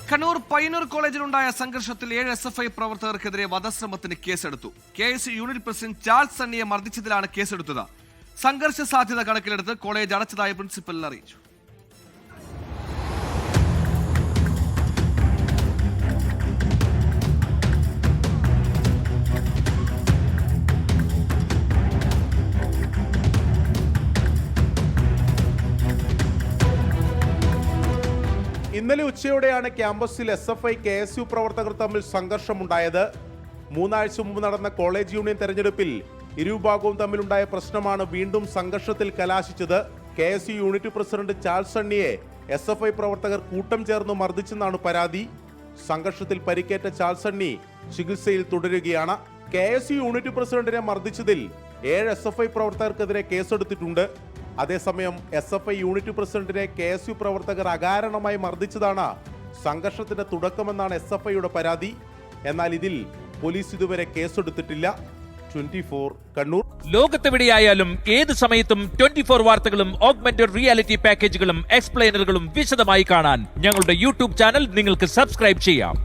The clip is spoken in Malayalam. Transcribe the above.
കണ്ണൂർ പയ്യന്നൂർ കോളേജിലുണ്ടായ സംഘർഷത്തിൽ 7 SFI പ്രവർത്തകർക്കെതിരെ വധശ്രമത്തിന് കേസെടുത്തു. KSU യൂണിറ്റ് പ്രസിഡന്റ് ചാൾസ് സണ്ണിയെ മർദ്ദിച്ചതിലാണ് കേസെടുത്തത്. സംഘർഷ സാധ്യത കണക്കിലെടുത്ത് കോളേജ് അടച്ചതായി പ്രിൻസിപ്പൽ അറിയിച്ചു. ഇന്നലെ ഉച്ചയോടെയാണ് ക്യാമ്പസിൽ SFI KSU പ്രവർത്തകർ തമ്മിൽ സംഘർഷമുണ്ടായത്. 3 ആഴ്ച മുമ്പ് നടന്ന കോളേജ് യൂണിയൻ തെരഞ്ഞെടുപ്പിൽ ഇരുവിഭാഗവും തമ്മിലുണ്ടായ പ്രശ്നമാണ് വീണ്ടും സംഘർഷത്തിൽ കലാശിച്ചത്. KSU unit president Charles സണ്ണിയെ SFI പ്രവർത്തകർ കൂട്ടം ചേർന്ന് മർദ്ദിച്ചെന്നാണ് പരാതി. സംഘർഷത്തിൽ പരിക്കേറ്റ ചാൾസ് സണ്ണി ചികിത്സയിൽ തുടരുകയാണ്. KSU യൂണിറ്റ് പ്രസിഡന്റിനെ മർദ്ദിച്ചതിൽ 7 SFI പ്രവർത്തകർക്കെതിരെ കേസെടുത്തിട്ടുണ്ട്. അതേസമയം SFI യൂണിറ്റ് പ്രസിഡന്റിനെ KSU പ്രവർത്തകർ അകാരണമായി മർദ്ദിച്ചതാണ് സംഘർഷത്തിന്റെ തുടക്കമെന്നാണ് SFIയുടെ പരാതി. എന്നാൽ ഇതിൽ പോലീസ് ഇതുവരെ കേസെടുത്തിട്ടില്ല. 24 കണ്ണൂർ. ലോകത്തെവിടെയായാലും ഏത് സമയത്തും 24 വാർത്തകളും ഓഗ്മെന്റഡ് റിയാലിറ്റി പാക്കേജുകളും എക്സ്പ്ലെയിനറുകളും വിശദമായി കാണാൻ ഞങ്ങളുടെ യൂട്യൂബ് ചാനൽ നിങ്ങൾക്ക് സബ്സ്ക്രൈബ് ചെയ്യാം.